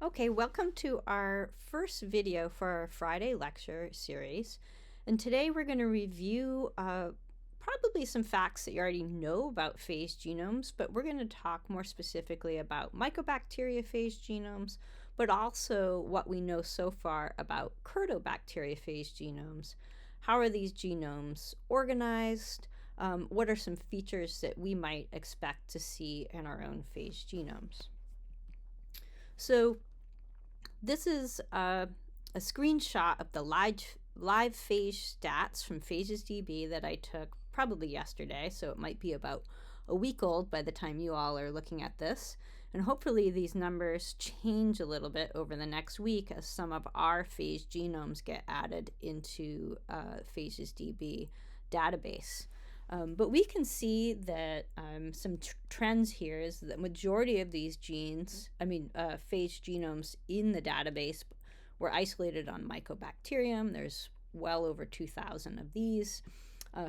Okay, welcome to our first video for our Friday lecture series. And today we're going to review probably some facts that you already know about phage genomes, but we're going to talk more specifically about mycobacteriophage genomes, but also what we know so far about curtobacteriophage genomes. How are these genomes organized? What are some features that we might expect to see in our own phage genomes? So this is a screenshot of the live phage stats from PhagesDB that I took probably yesterday, so it might be about a week old by the time you all are looking at this. And hopefully these numbers change a little bit over the next week as some of our phage genomes get added into PhagesDB database. But we can see that some trends here is that the majority of these phage genomes in the database were isolated on Mycobacterium. There's well over 2,000 of these.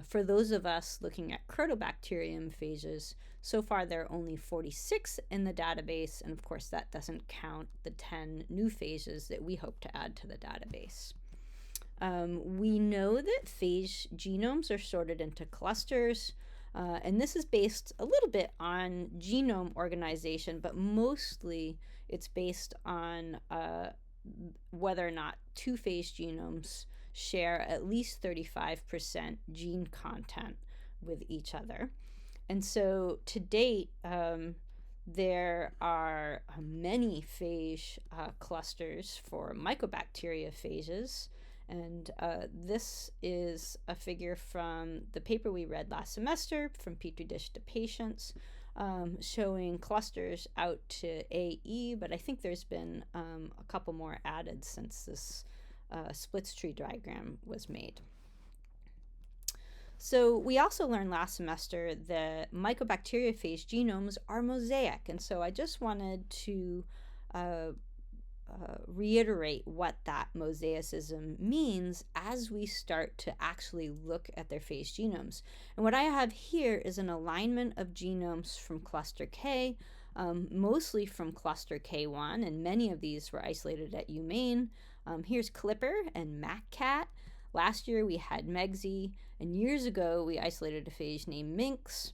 For those of us looking at curtobacterium phages, so far there are only 46 in the database, and of course that doesn't count the 10 new phages that we hope to add to the database. We know that phage genomes are sorted into clusters, and this is based a little bit on genome organization, but mostly it's based on whether or not two phage genomes share at least 35% gene content with each other. And so to date, there are many phage clusters for mycobacteriophages. And this is a figure from the paper we read last semester from Petri dish to patients, showing clusters out to AE, but I think there's been a couple more added since this splits tree diagram was made. So we also learned last semester that mycobacteriophage genomes are mosaic, and so I just wanted to reiterate what that mosaicism means as we start to actually look at their phage genomes. And what I have here is an alignment of genomes from cluster K, mostly from cluster K1, and many of these were isolated at UMaine. Here's Clipper and MacCat. Last year we had Megsy, and years ago we isolated a phage named Minx.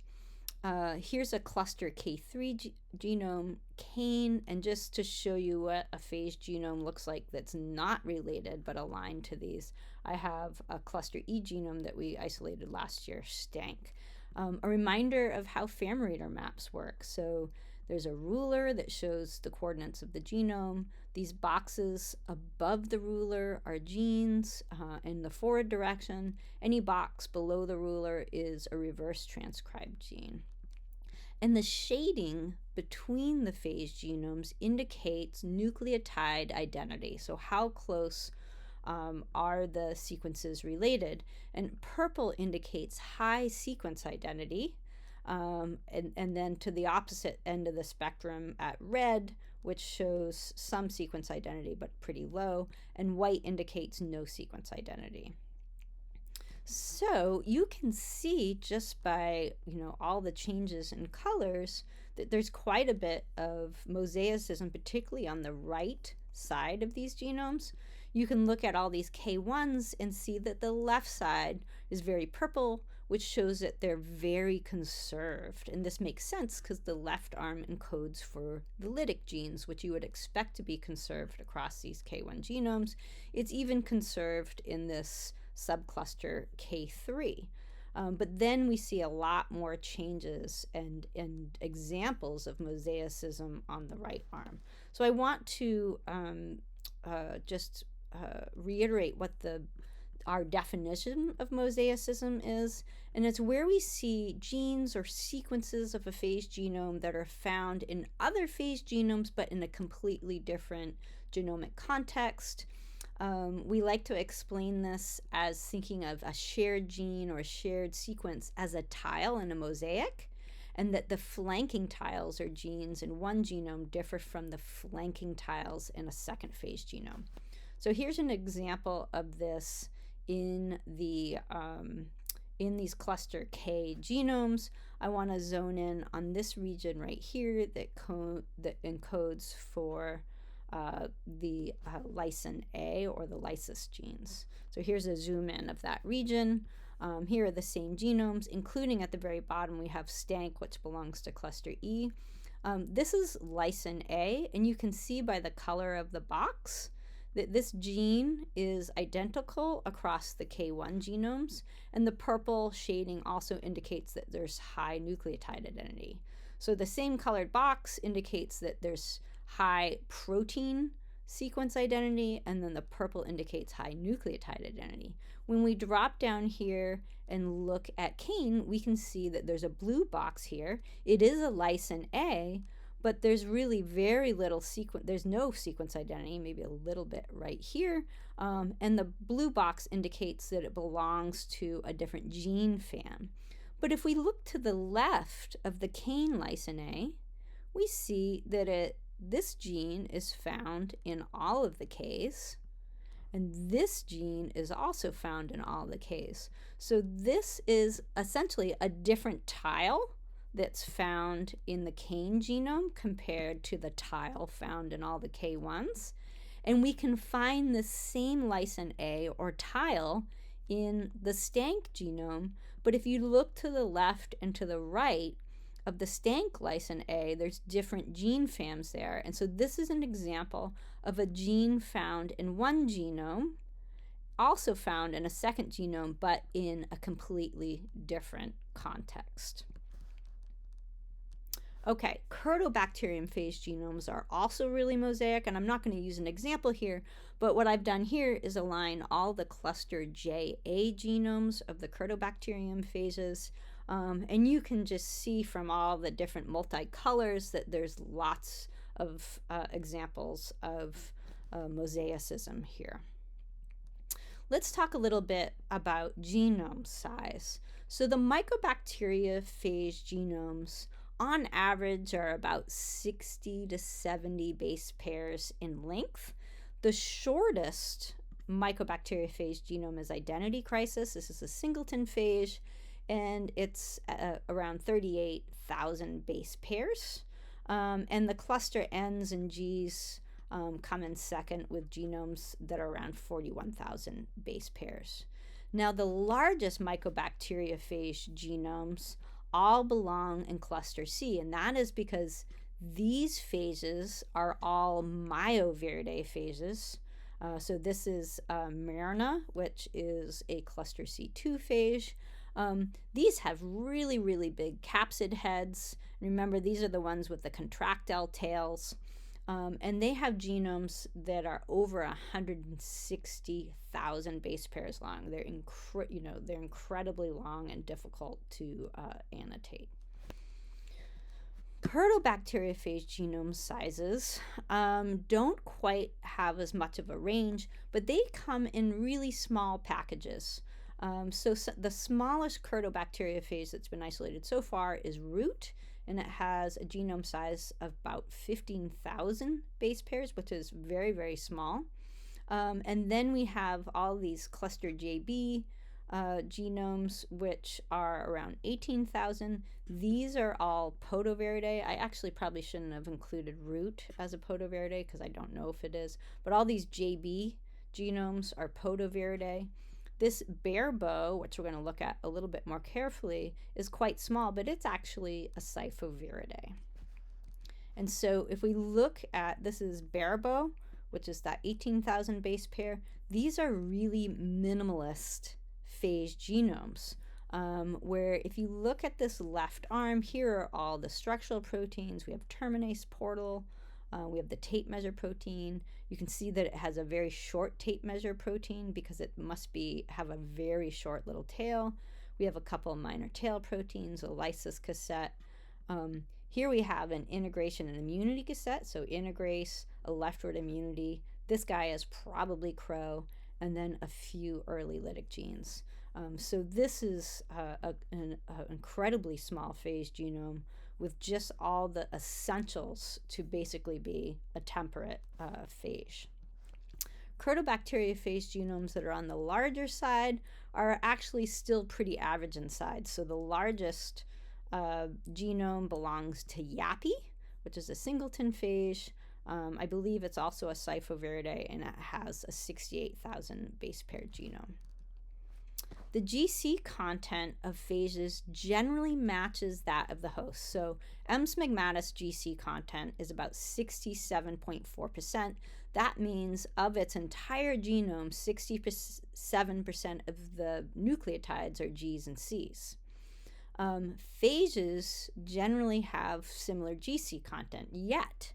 Here's a cluster K3 genome, Cane, and just to show you what a phage genome looks like that's not related but aligned to these, I have a cluster E genome that we isolated last year, Stank. A reminder of how FAMReader maps work. So there's a ruler that shows the coordinates of the genome. These boxes above the ruler are genes in the forward direction. Any box below the ruler is a reverse transcribed gene. And the shading between the phage genomes indicates nucleotide identity. So how close are the sequences related? And purple indicates high sequence identity. And then to the opposite end of the spectrum at red, which shows some sequence identity but pretty low, and white indicates no sequence identity. So you can see just by all the changes in colors that there's quite a bit of mosaicism, particularly on the right side of these genomes. You can look at all these K1s and see that the left side is very purple, which shows that they're very conserved. And this makes sense because the left arm encodes for the lytic genes, which you would expect to be conserved across these K1 genomes. It's even conserved in this subcluster K3. But then we see a lot more changes and examples of mosaicism on the right arm. So I want to just reiterate what our definition of mosaicism is, and it's where we see genes or sequences of a phage genome that are found in other phage genomes but in a completely different genomic context. We like to explain this as thinking of a shared gene or a shared sequence as a tile in a mosaic, and that the flanking tiles or genes in one genome differ from the flanking tiles in a second phage genome. So here's an example of this in these cluster K genomes. I want to zone in on this region right here that encodes for the lysine A or the lysis genes. So here's a zoom in of that region. Here are the same genomes, including at the very bottom we have stank, which belongs to cluster E. This is lysine A, and you can see by the color of the box that this gene is identical across the K1 genomes, and the purple shading also indicates that there's high nucleotide identity. So the same colored box indicates that there's high protein sequence identity, and then the purple indicates high nucleotide identity. When we drop down here and look at cane, we can see that there's a blue box here. It is a lysine A, but there's really very little sequence. There's no sequence identity, maybe a little bit right here. And the blue box indicates that it belongs to a different gene fam. But if we look to the left of the cane lysine A, we see that this gene is found in all of the Ks, and this gene is also found in all the Ks. So this is essentially a different tile that's found in the cane genome compared to the tile found in all the K1s. And we can find the same lysine A or tile in the stank genome, but if you look to the left and to the right of the stank lysine A, there's different gene fams there. And so this is an example of a gene found in one genome, also found in a second genome, but in a completely different context. Okay, curtobacteriophage genomes are also really mosaic, and I'm not going to use an example here, but what I've done here is align all the cluster JA genomes of the curtobacteriophages, and you can just see from all the different multicolors that there's lots of examples of mosaicism here. Let's talk a little bit about genome size. So the mycobacteriophage genomes on average are about 60 to 70 base pairs in length. The shortest mycobacteriophage genome is identity crisis. This is a singleton phage, and it's around 38,000 base pairs. And the cluster N's and G's come in second with genomes that are around 41,000 base pairs. Now, the largest mycobacteriophage genomes all belong in cluster C, and that is because these phages are all myoviridae phages. So this is Myrna, which is a cluster C2 phage. These have really, really big capsid heads. Remember, these are the ones with the contractile tails. And they have genomes that are over 160,000 base pairs long. They're incredibly long and difficult to annotate. Curtobacteriophage genome sizes don't quite have as much of a range, but they come in really small packages. So the smallest curtobacteriophage that's been isolated so far is root, and it has a genome size of about 15,000 base pairs, which is very, very small. And then we have all these cluster JB genomes, which are around 18,000. These are all Podoviridae. I actually probably shouldn't have included root as a Podoviridae because I don't know if it is, but all these JB genomes are Podoviridae. This bare bow, which we're going to look at a little bit more carefully, is quite small, but it's actually a Cyphoviridae. And so if we look at, this is bare bow, which is that 18,000 base pair, these are really minimalist phage genomes, where if you look at this left arm, here are all the structural proteins. We have terminase portal, we have the tape measure protein. You can see that it has a very short tape measure protein because it must have a very short little tail. We have a couple of minor tail proteins, a lysis cassette. Here we have an integration and immunity cassette, so integrase, a leftward immunity. This guy is probably Crow, and then a few early lytic genes. So this is an incredibly small phage genome with just all the essentials to basically be a temperate phage. Curtobacteriophage genomes that are on the larger side are actually still pretty average in size. So the largest genome belongs to Yappy, which is a singleton phage. I believe it's also a cyphoviridae, and it has a 68,000 base pair genome. The GC content of phages generally matches that of the host. So M. smegmatis GC content is about 67.4%. That means of its entire genome, 67% of the nucleotides are G's and C's. Phages generally have similar GC content, yet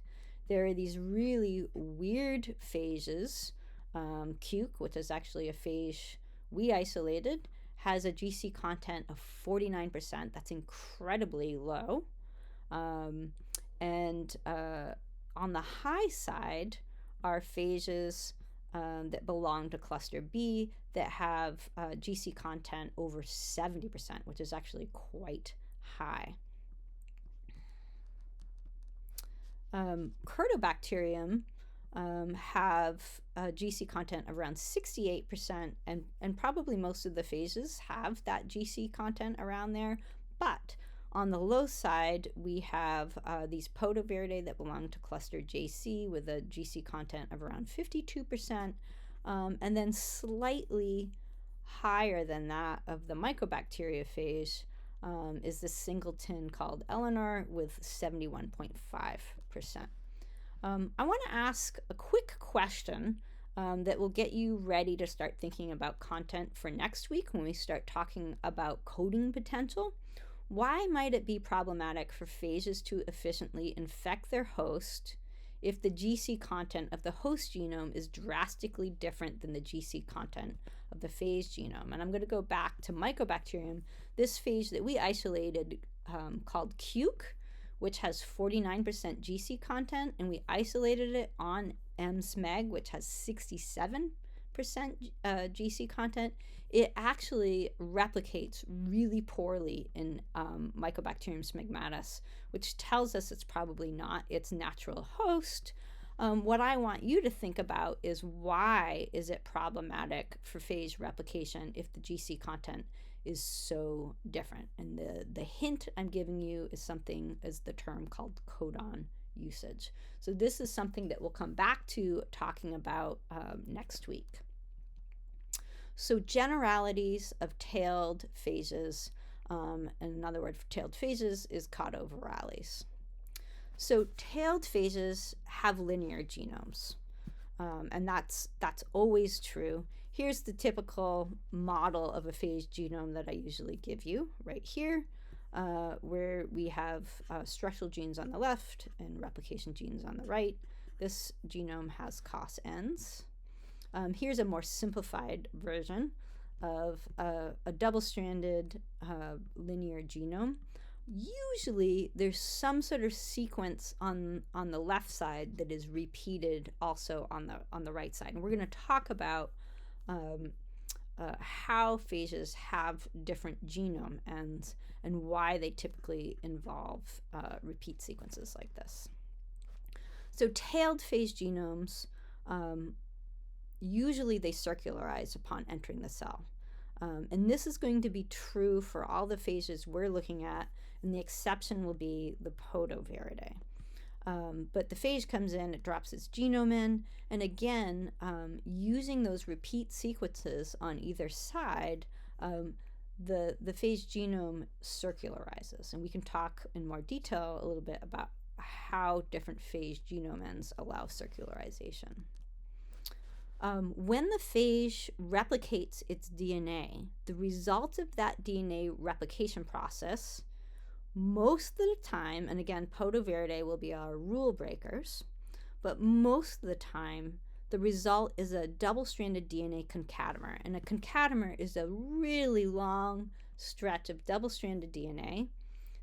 there are these really weird phages. Cuke, which is actually a phage we isolated, has a GC content of 49%. That's incredibly low. And on the high side are phages that belong to cluster B that have GC content over 70%, which is actually quite high. Curtobacterium have GC content around 68%, and probably most of the phages have that GC content around there. But on the low side, we have these Podoviridae that belong to cluster JC with a GC content of around 52%, and then slightly higher than that of the mycobacteriophage is this singleton called Eleanor with 71.5%. I want to ask a quick question that will get you ready to start thinking about content for next week when we start talking about coding potential. Why might it be problematic for phages to efficiently infect their host if the GC content of the host genome is drastically different than the GC content of the phage genome? And I'm going to go back to Mycobacterium, this phage that we isolated called Cuke, which has 49% GC content, and we isolated it on M. smeg, which has 67% GC content. It actually replicates really poorly in Mycobacterium smegmatis, which tells us it's probably not its natural host. What I want you to think about is why is it problematic for phage replication if the GC content is so different? And the hint I'm giving you is something as the term called codon usage. So this is something that we'll come back to talking about next week. So generalities of tailed phages, and another word for tailed phages is caudovirales. So tailed phages have linear genomes, and that's always true. Here's the typical model of a phage genome that I usually give you right here, where we have structural genes on the left and replication genes on the right. This genome has cos ends. Here's a more simplified version of a double-stranded linear genome. Usually there's some sort of sequence on the left side that is repeated also on the right side. And we're going to talk about how phages have different genome ends and why they typically involve repeat sequences like this. So tailed phage genomes, usually they circularize upon entering the cell. And this is going to be true for all the phages we're looking at, and the exception will be the Podoviridae. But the phage comes in, it drops its genome in, and again, using those repeat sequences on either side, the phage genome circularizes. And we can talk in more detail a little bit about how different phage genome ends allow circularization. When the phage replicates its DNA, the result of that DNA replication process, most of the time, and again, Podoviridae will be our rule breakers, but most of the time, the result is a double-stranded DNA concatemer. And a concatemer is a really long stretch of double-stranded DNA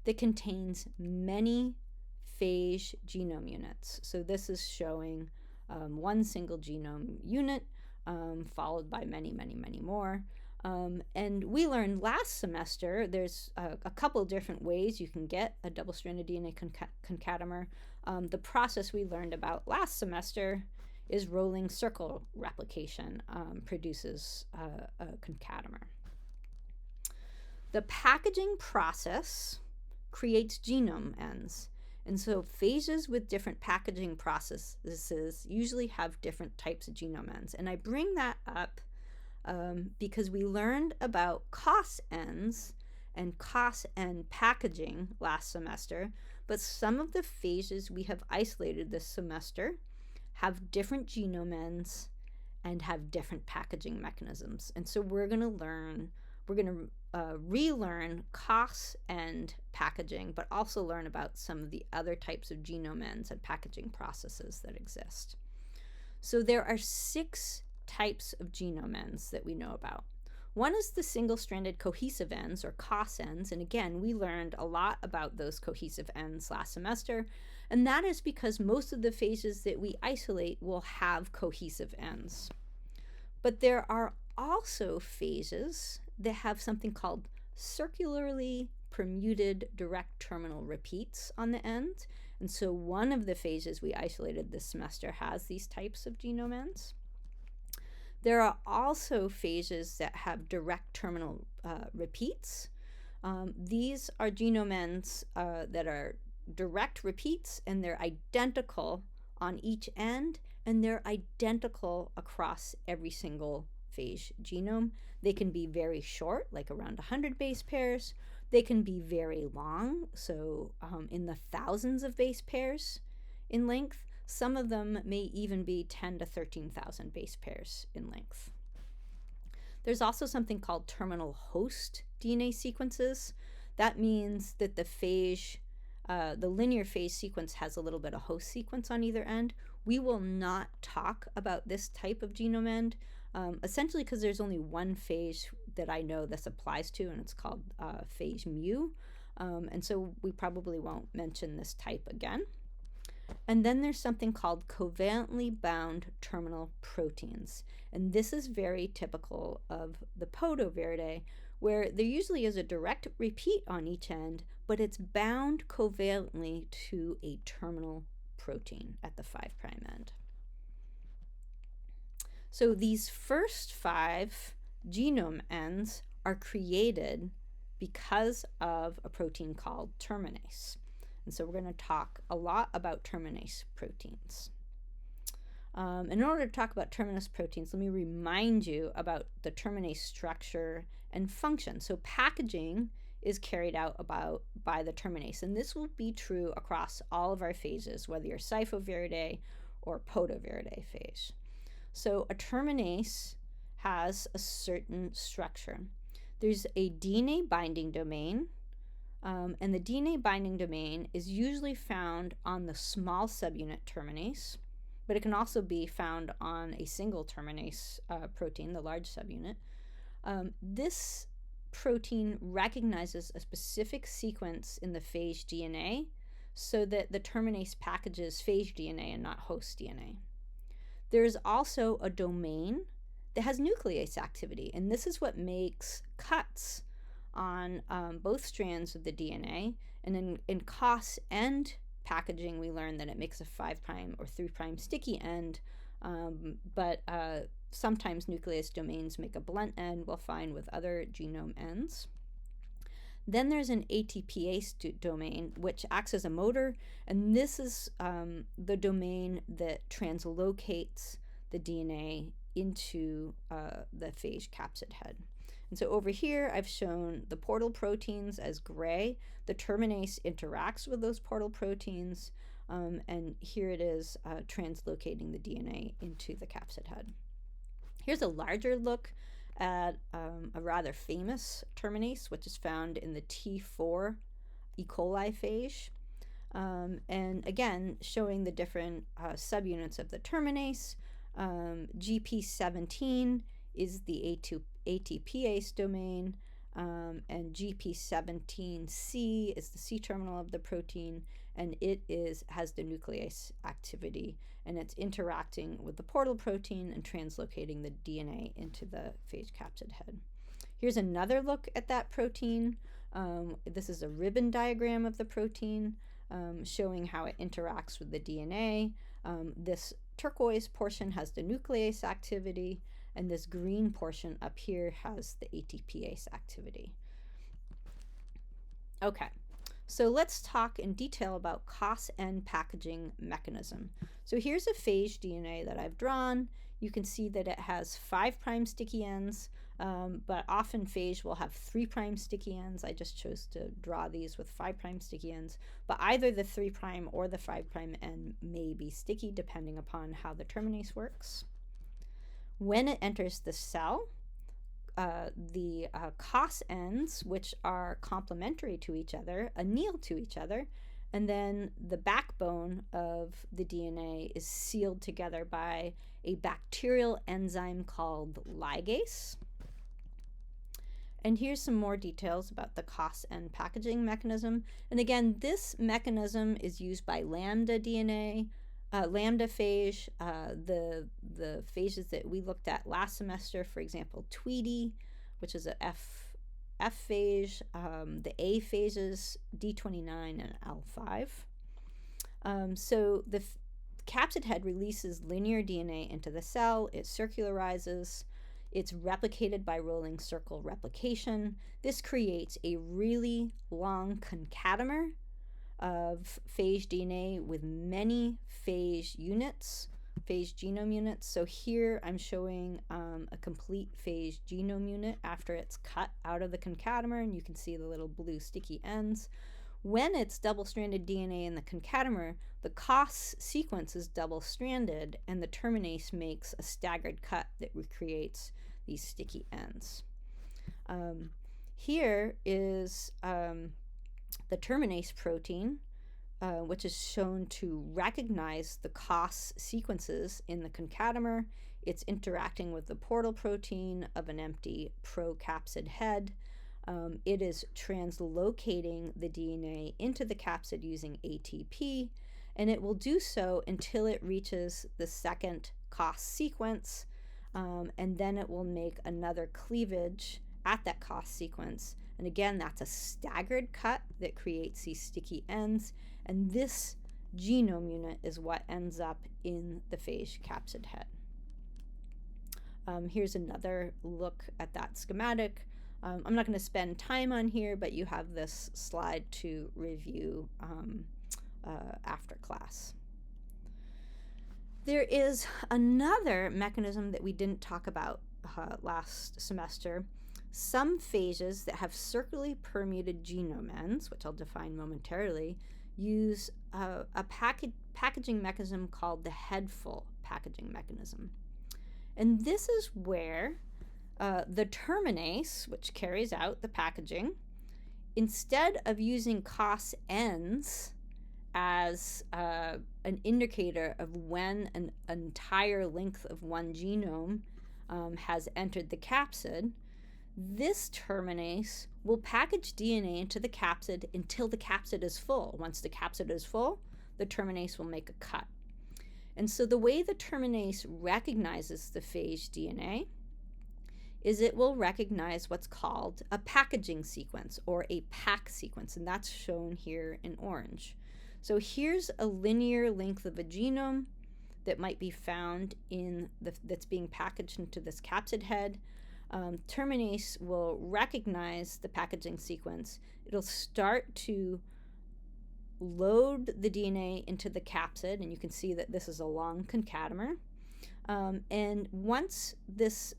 that contains many phage genome units. So this is showing one single genome unit followed by many, many, many more. And we learned last semester there's a couple different ways you can get a double-stranded DNA concatemer. The process we learned about last semester is rolling circle replication produces a concatemer. The packaging process creates genome ends. And so phages with different packaging processes usually have different types of genome ends. And I bring that up because we learned about COS ends and COS end packaging last semester, but some of the phages we have isolated this semester have different genome ends and have different packaging mechanisms. And so we're going to relearn COS end packaging, but also learn about some of the other types of genome ends and packaging processes that exist. So there are 6 types of genome ends that we know about. One is the single-stranded cohesive ends, or COS ends, and again, we learned a lot about those cohesive ends last semester, and that is because most of the phages that we isolate will have cohesive ends. But there are also phages that have something called circularly permuted direct terminal repeats on the end, and so one of the phages we isolated this semester has these types of genome ends. There are also phages that have direct terminal repeats. These are genome ends that are direct repeats, and they're identical on each end, and they're identical across every single phage genome. They can be very short, like around 100 base pairs. They can be very long, so in the thousands of base pairs in length. Some of them may even be 10 to 13,000 base pairs in length. There's also something called terminal host DNA sequences. That means that the linear phage sequence has a little bit of host sequence on either end. We will not talk about this type of genome end, essentially because there's only one phage that I know this applies to, and it's called phage mu. And so we probably won't mention this type again. And then there's something called covalently bound terminal proteins. And this is very typical of the Podoviridae, where there usually is a direct repeat on each end, but it's bound covalently to a terminal protein at the 5' end. So these first 5 genome ends are created because of a protein called terminase. And so we're going to talk a lot about terminase proteins. In order to talk about terminase proteins, let me remind you about the terminase structure and function. So packaging is carried out by the terminase, and this will be true across all of our phages, whether you're Cyphoviridae or Podoviridae phage. So a terminase has a certain structure. There's a DNA binding domain, and the DNA binding domain is usually found on the small subunit terminase, but it can also be found on a single terminase protein, the large subunit. This protein recognizes a specific sequence in the phage DNA so that the terminase packages phage DNA and not host DNA. There is also a domain that has nuclease activity, and this is what makes cuts on both strands of the DNA. And in COS end packaging, we learned that it makes a 5' or 3' sticky end, but sometimes nuclease domains make a blunt end, we'll find with other genome ends. Then there's an ATPase domain, which acts as a motor, and this is the domain that translocates the DNA into the phage capsid head. And so over here, I've shown the portal proteins as gray. The terminase interacts with those portal proteins, and here it is translocating the DNA into the capsid head. Here's a larger look at a rather famous terminase, which is found in the T4 E. coli phage. And again, showing the different subunits of the terminase. GP17 is the ATPase domain, and GP17C is the C-terminal of the protein, and it has the nuclease activity, and it's interacting with the portal protein and translocating the DNA into the phage capsid head. Here's another look at that protein. This is a ribbon diagram of the protein, showing how it interacts with the DNA. This turquoise portion has the nuclease activity, and this green portion up here has the ATPase activity. Okay, So let's talk in detail about COS-N packaging mechanism. So here's a phage DNA that I've drawn. You can see that it has 5' sticky ends, but often phage will have 3' sticky ends. I just chose to draw these with 5' sticky ends, but either the 3' or the 5' end may be sticky depending upon how the terminase works. When it enters the cell, the COS ends, which are complementary to each other, anneal to each other, and then the backbone of the DNA is sealed together by a bacterial enzyme called ligase. And here's some more details about the COS-N packaging mechanism. And again, this mechanism is used by lambda DNA, lambda phage, the phages that we looked at last semester, for example, Tweety, which is a F phage, the A phages, D29 and L5. So the capsid head releases linear DNA into the cell, it circularizes, it's replicated by rolling circle replication. This creates a really long concatemer of phage DNA with many phage units, phage genome units. So here I'm showing a complete phage genome unit after it's cut out of the concatemer, and you can see the little blue sticky ends. When it's double-stranded DNA in the concatemer, the COS sequence is double-stranded, and the terminase makes a staggered cut that recreates these sticky ends. Here is the terminase protein, which is shown to recognize the COS sequences in the concatemer. It's interacting with the portal protein of an empty procapsid head. It is translocating the DNA into the capsid using ATP, and it will do so until it reaches the second COS sequence, and then it will make another cleavage at that COS sequence. And again, that's a staggered cut that creates these sticky ends, and this genome unit is what ends up in the phage capsid head. Here's another look at that schematic. I'm not going to spend time on here, but you have this slide to review after class. There is another mechanism that we didn't talk about last semester. Some phages that have circularly permuted genome ends, which I'll define momentarily, use a packaging mechanism called the headful packaging mechanism. And this is where the terminase, which carries out the packaging, instead of using COS ends as an indicator of when an entire length of one genome has entered the capsid, this terminase will package DNA into the capsid until the capsid is full. Once the capsid is full, the terminase will make a cut. And so the way the terminase recognizes the phage DNA is it will recognize what's called a packaging sequence or a PAC sequence, and that's shown here in orange. So here's a linear length of a genome that might be found that's being packaged into this capsid head. Terminase will recognize the packaging sequence. It'll start to load the DNA into the capsid, and you can see that this is a long concatemer. And once this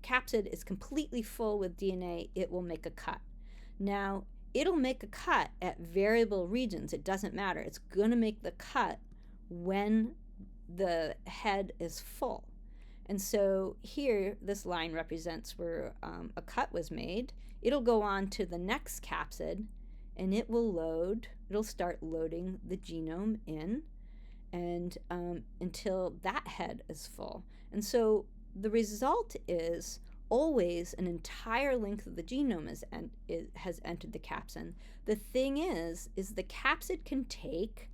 capsid is completely full with DNA, it will make a cut. Now, it'll make a cut at variable regions. It doesn't matter. It's going to make the cut when the head is full. And so here, this line represents where a cut was made. It'll go on to the next capsid, and it will load. It'll start loading the genome in, and until that head is full. And so the result is always an entire length of the genome has entered the capsid. The thing is the capsid can take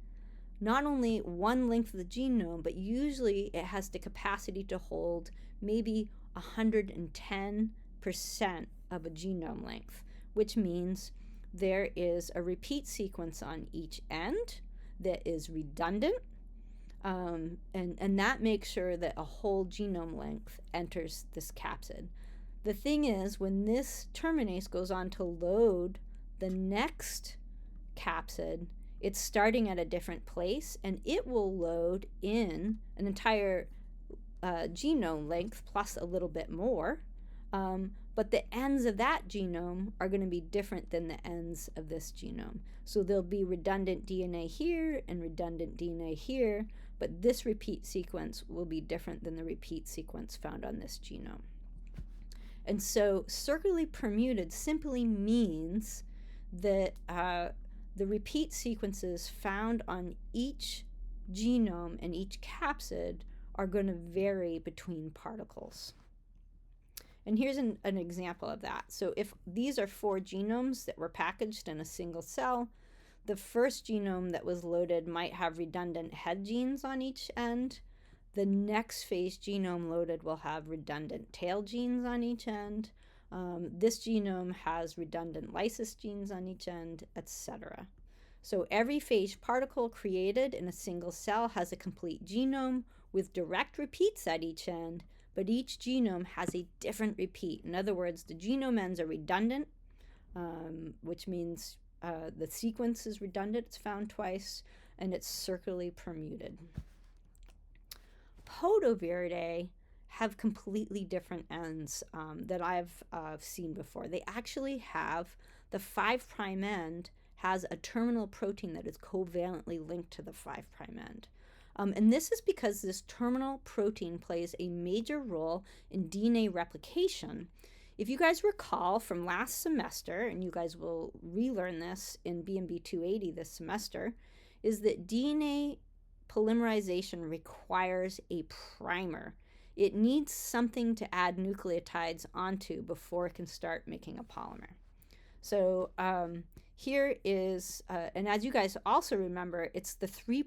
not only one length of the genome, but usually it has the capacity to hold maybe 110% of a genome length, which means there is a repeat sequence on each end that is redundant, and that makes sure that a whole genome length enters this capsid. The thing is, when this terminase goes on to load the next capsid, it's starting at a different place, and it will load in an entire genome length plus a little bit more. But the ends of that genome are going to be different than the ends of this genome. So there'll be redundant DNA here and redundant DNA here, but this repeat sequence will be different than the repeat sequence found on this genome. And so circularly permuted simply means that the repeat sequences found on each genome and each capsid are going to vary between particles. And here's an example of that. So if these are 4 genomes that were packaged in a single cell, the first genome that was loaded might have redundant head genes on each end. The next phage genome loaded will have redundant tail genes on each end. This genome has redundant lysis genes on each end, etc. So every phage particle created in a single cell has a complete genome with direct repeats at each end, but each genome has a different repeat. In other words, the genome ends are redundant, which means the sequence is redundant, it's found twice, and it's circularly permuted. Podoviridae have completely different ends that I've seen before. They actually have the 5' end has a terminal protein that is covalently linked to the 5' end. And this is because this terminal protein plays a major role in DNA replication. If you guys recall from last semester, and you guys will relearn this in BMB 280 this semester, is that DNA polymerization requires a primer. It needs something to add nucleotides onto before it can start making a polymer. So here is, and as you guys also remember, it's the 3'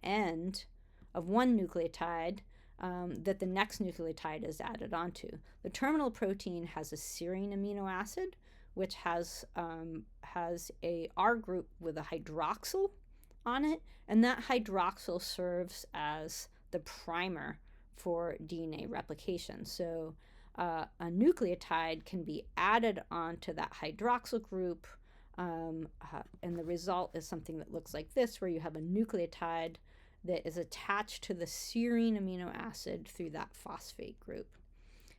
end of one nucleotide that the next nucleotide is added onto. The terminal protein has a serine amino acid, which has a R group with a hydroxyl on it, and that hydroxyl serves as the primer for DNA replication. So a nucleotide can be added onto that hydroxyl group, and the result is something that looks like this, where you have a nucleotide that is attached to the serine amino acid through that phosphate group.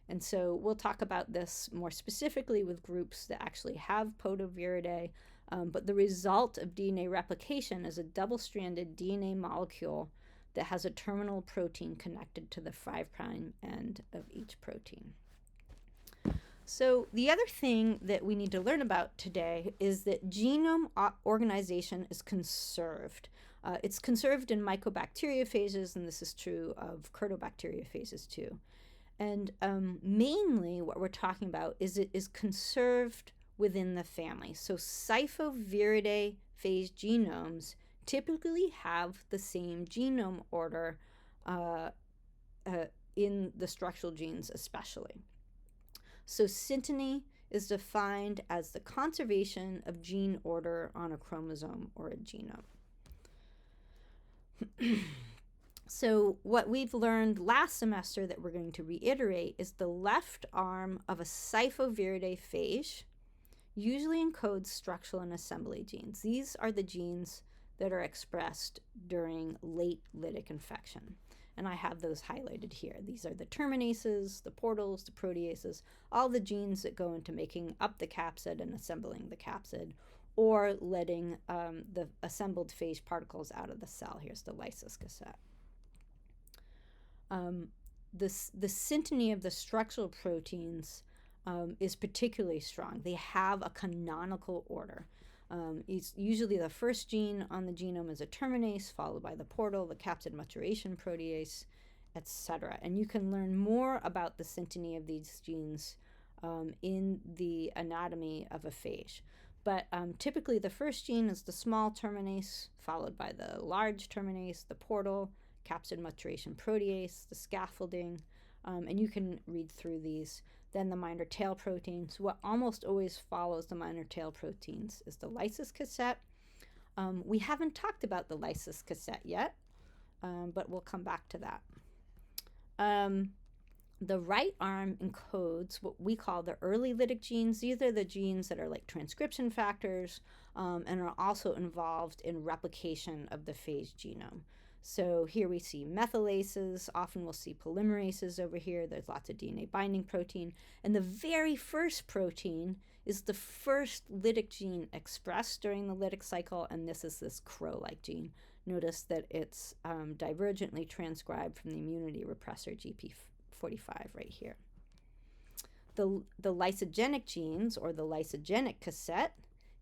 And so we'll talk about this more specifically with groups that actually have podoviridae, but the result of DNA replication is a double-stranded DNA molecule that has a terminal protein connected to the 5' end of each protein. So the other thing that we need to learn about today is that genome organization is conserved. It's conserved in mycobacteriophages, and this is true of curtobacteriophages too. And mainly what we're talking about is it is conserved within the family. So Cyphoviridae phage genomes typically have the same genome order in the structural genes especially. So synteny is defined as the conservation of gene order on a chromosome or a genome. So what we've learned last semester that we're going to reiterate is the left arm of a Cyphoviridae phage usually encodes structural and assembly genes. These are the genes that are expressed during late lytic infection. And I have those highlighted here. These are the terminases, the portals, the proteases, all the genes that go into making up the capsid and assembling the capsid, or letting the assembled phage particles out of the cell. Here's the lysis cassette. The synteny of the structural proteins is particularly strong. They have a canonical order. Usually the first gene on the genome is a terminase, followed by the portal, the capsid maturation protease, etc. And you can learn more about the synteny of these genes in the anatomy of a phage. But typically the first gene is the small terminase, followed by the large terminase, the portal, capsid maturation protease, the scaffolding, and you can read through these. Then the minor tail proteins. What almost always follows the minor tail proteins is the lysis cassette. We haven't talked about the lysis cassette yet, but we'll come back to that. The right arm encodes what we call the early lytic genes. These are the genes that are like transcription factors and are also involved in replication of the phage genome. So here we see methylases. Often we'll see polymerases over here. There's lots of DNA binding protein. And the very first protein is the first lytic gene expressed during the lytic cycle, and this is this crow-like gene. Notice that it's divergently transcribed from the immunity repressor GP45 right here. The lysogenic genes, or the lysogenic cassette,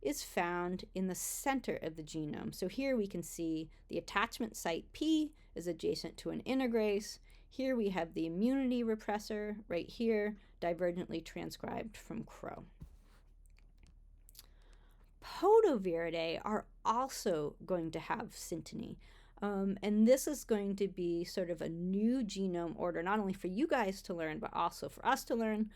is found in the center of the genome. So here we can see the attachment site P is adjacent to an integrase. Here we have the immunity repressor right here, divergently transcribed from CRO. Podoviridae are also going to have synteny. And this is going to be sort of a new genome order, not only for you guys to learn, but also for us to learn.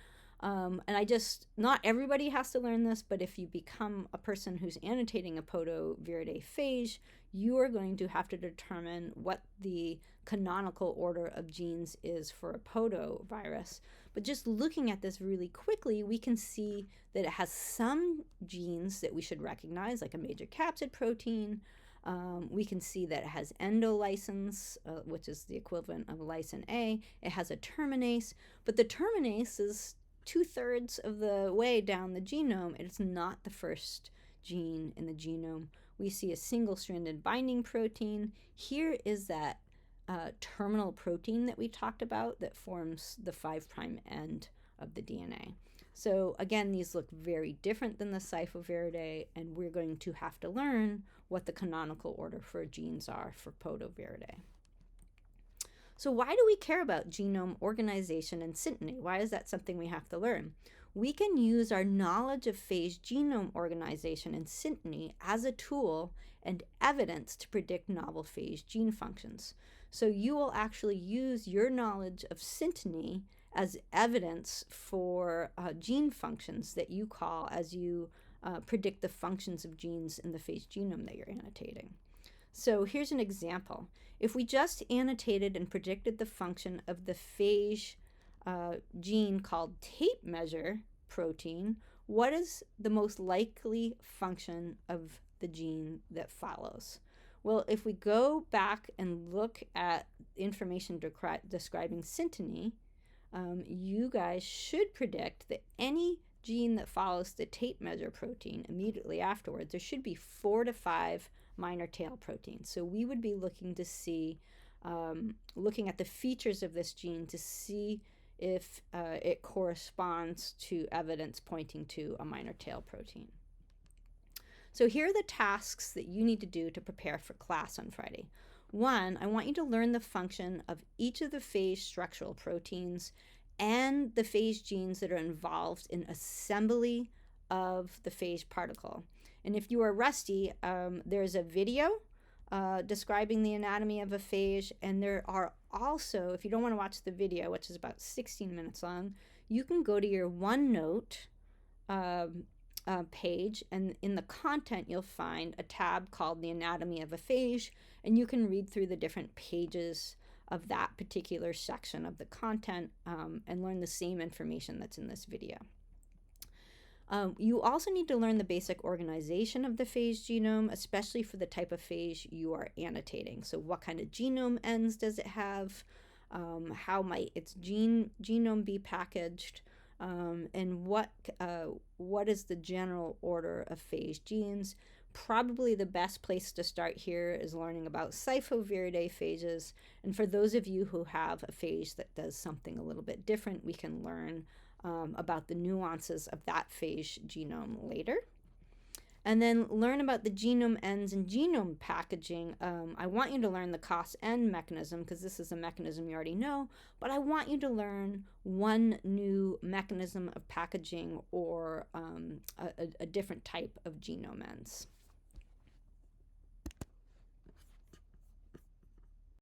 Not everybody has to learn this, but if you become a person who's annotating a Podoviridae phage, you are going to have to determine what the canonical order of genes is for a podovirus. But just looking at this really quickly, we can see that it has some genes that we should recognize, like a major capsid protein. We can see that it has endolysins, which is the equivalent of lysin A. It has a terminase, but the terminase is 2/3 of the way down the genome. It's not the first gene in the genome. We see a single-stranded binding protein. Here is that terminal protein that we talked about that forms the 5' end of the DNA. So again, these look very different than the Cyphosviridae, and we're going to have to learn what the canonical order for genes are for Podoviridae. So why do we care about genome organization and synteny? Why is that something we have to learn? We can use our knowledge of phage genome organization and synteny as a tool and evidence to predict novel phage gene functions. So you will actually use your knowledge of synteny as evidence for gene functions that you call as you predict the functions of genes in the phage genome that you're annotating. So here's an example. If we just annotated and predicted the function of the phage gene called tape measure protein, what is the most likely function of the gene that follows? Well, if we go back and look at information describing synteny, you guys should predict that any gene that follows the tape measure protein immediately afterwards, there should be 4 to 5 minor tail proteins. So we would be looking to see, looking at the features of this gene to see if it corresponds to evidence pointing to a minor tail protein. So here are the tasks that you need to do to prepare for class on Friday. 1, I want you to learn the function of each of the phage structural proteins and the phage genes that are involved in assembly of the phage particle. And if you are rusty, there's a video describing the anatomy of a phage, and there are also, if you don't want to watch the video, which is about 16 minutes long, you can go to your OneNote page, and in the content you'll find a tab called the anatomy of a phage, and you can read through the different pages of that particular section of the content and learn the same information that's in this video. You also need to learn the basic organization of the phage genome, especially for the type of phage you are annotating. So what kind of genome ends does it have? How might its genome be packaged? And what is the general order of phage genes? Probably the best place to start here is learning about Cyphosviridae phages. And for those of you who have a phage that does something a little bit different, we can learn about the nuances of that phage genome later. And then learn about the genome ends and genome packaging. I want you to learn the COS-N mechanism because this is a mechanism you already know, but I want you to learn one new mechanism of packaging or a different type of genome ends.